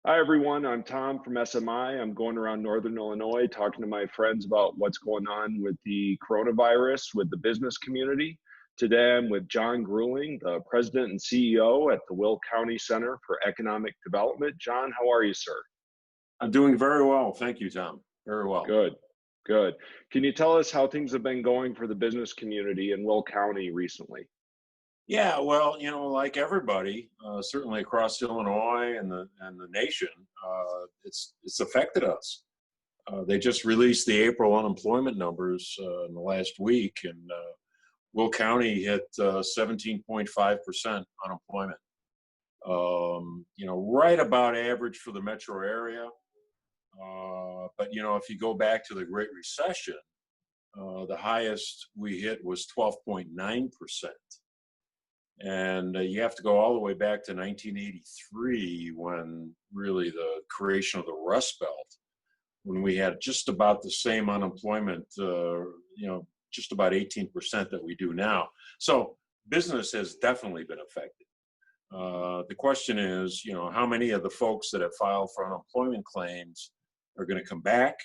Hi, everyone. I'm Tom from SMI. I'm going around Northern Illinois talking to my friends about what's going on with the coronavirus with the business community. Today, I'm with John Greuling, the president and CEO at the Will County Center for Economic Development. John, how are you, sir? I'm doing very well. Thank you, Tom. Very well. Good, good. Can you tell us how things have been going for the business community in Will County recently? Yeah, well, like everybody, certainly across Illinois and the nation, it's affected us. They just released the April unemployment numbers in the last week, and Will County hit 17.5% unemployment. Right about average for the metro area. But if you go back to the Great Recession, the highest we hit was 12.9%. And you have to go all the way back to 1983 when really the creation of the Rust Belt, when we had just about the same unemployment, just about 18% that we do now. So business has definitely been affected. The question is, how many of the folks that have filed for unemployment claims are going to come back?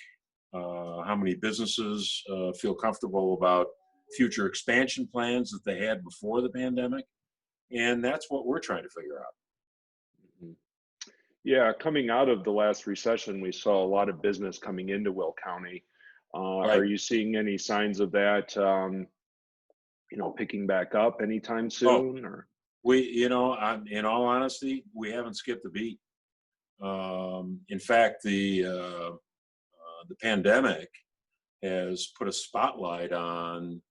How many businesses feel comfortable about future expansion plans that they had before the pandemic? And that's what we're trying to figure out. Mhm. Yeah, coming out of the last recession, we saw a lot of business coming into Will County. Right. Are you seeing any signs of that, picking back up anytime Oh, soon? Or in all honesty, we haven't skipped a beat. In fact, the pandemic has put a spotlight on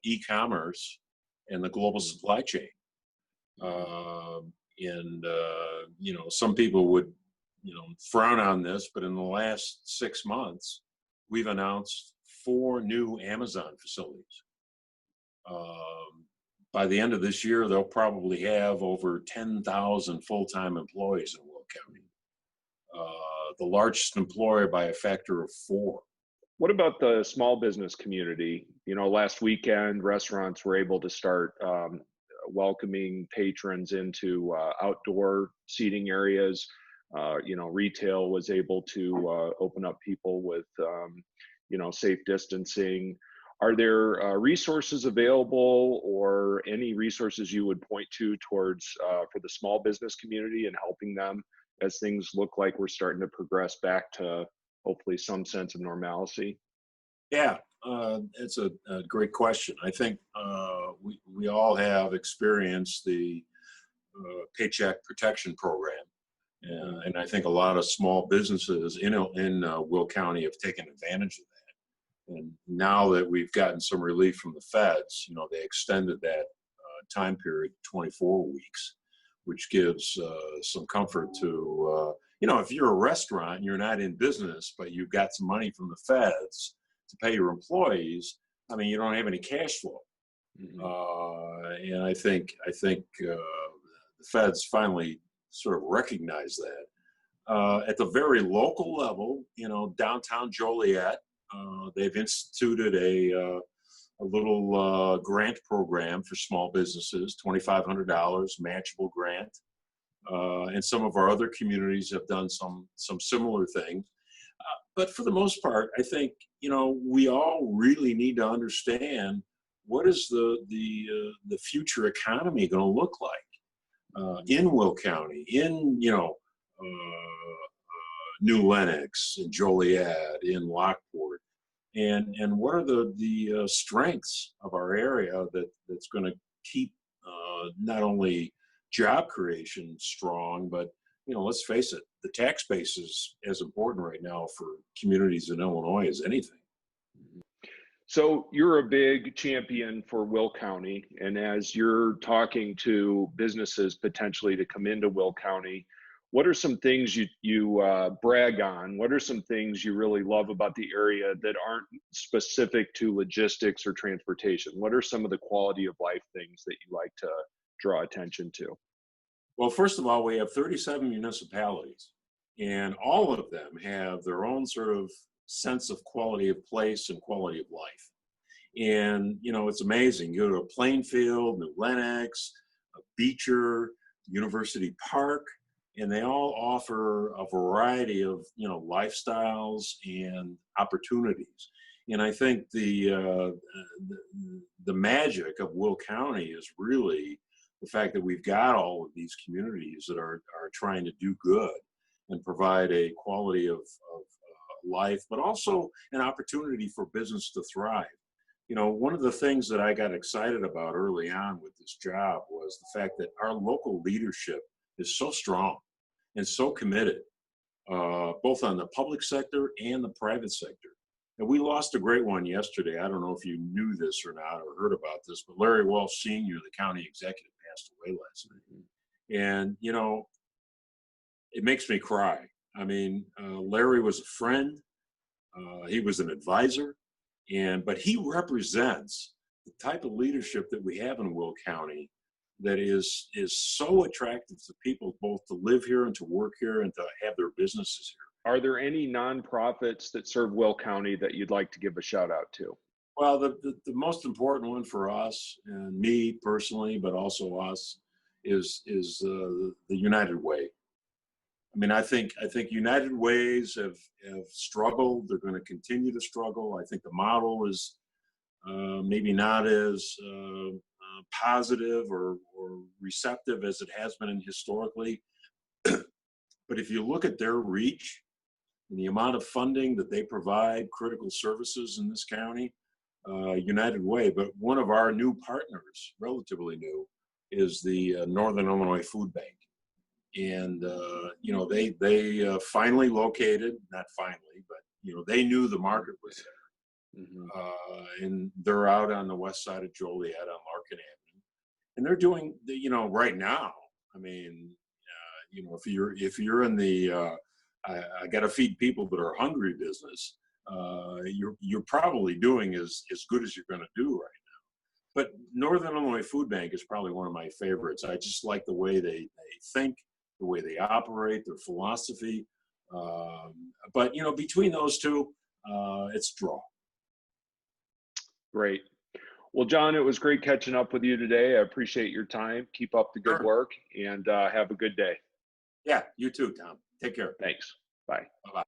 e-commerce and the global supply chain. Some people would, frown on this, but in the last 6 months, we've announced 4 new Amazon facilities. By the end of this year, they'll probably have over 10,000 full-time employees in Will County. The largest employer by a factor of 4. what about the small business community? Last weekend, restaurants were able to start welcoming patrons into outdoor seating areas. Retail was able to open up people with, safe distancing. Are there resources available or any resources you would point to towards for the small business community and helping them as things look like we're starting to progress back to hopefully some sense of normalcy? Yeah, it's a great question. I think we all have experienced the Paycheck Protection Program, and I think a lot of small businesses in Will County have taken advantage of that. And now that we've gotten some relief from the feds, they extended that time period 24 weeks, which gives some comfort to if you're a restaurant and you're not in business, but you've got some money from the feds to pay your employees. I mean, you don't have any cash flow. Mm-hmm. And I think the feds finally sort of recognize that. At the very local level, downtown Joliet, they've instituted a little grant program for small businesses, $2,500 matchable grant. And some of our other communities have done some similar things. But for the most part, I think, we all really need to understand what is the future economy going to look like in Will County, in, New Lenox, in Joliet, in Lockport, and what are the strengths of our area that's going to keep not only job creation strong, but let's face it, the tax base is as important right now for communities in Illinois as anything. So you're a big champion for Will County, and as you're talking to businesses potentially to come into Will County, what are some things you brag on? What are some things you really love about the area that aren't specific to logistics or transportation? What are some of the quality of life things that you like to draw attention to? Well, first of all, we have 37 municipalities, and all of them have their own sort of sense of quality of place and quality of life. And, it's amazing. You go to Plainfield, New Lenox, Beecher, University Park, and they all offer a variety of, lifestyles and opportunities. And I think the magic of Will County is really the fact that we've got all of these communities that are trying to do good and provide a quality of life, but also an opportunity for business to thrive. One of the things that I got excited about early on with this job was the fact that our local leadership is so strong and so committed, both on the public sector and the private sector. And we lost a great one yesterday. I don't know if you knew this or not or heard about this, but Larry Walsh Sr., the county executive, passed away last night. And, it makes me cry. I mean, Larry was a friend. He was an advisor. But he represents the type of leadership that we have in Will County that is so attractive to people both to live here and to work here and to have their businesses here. Are there any nonprofits that serve Will County that you'd like to give a shout out to? Well, the most important one for us and me personally, but also us, is the United Way. I mean, I think United Ways have struggled. They're going to continue to struggle. I think the model is maybe not as positive or receptive as it has been historically. But if you look at their reach and the amount of funding that they provide critical services in this county, United Way. But one of our new partners, relatively new, is the Northern Illinois Food Bank. And they finally located, not finally, but they knew the market was there. And they're out on the west side of Joliet on Larkin Avenue, and they're doing right now. I mean, if you're in the I got to feed people that are hungry business, you're probably doing as good as you're going to do right now. But Northern Illinois Food Bank is probably one of my favorites. I just like the way they think, the way they operate, their philosophy. But between those two, it's a draw. Great. Well, John, it was great catching up with you today. I appreciate your time. Keep up the good work, and have a good day. Yeah, you too, Tom. Take care. Thanks. Bye. Bye-bye.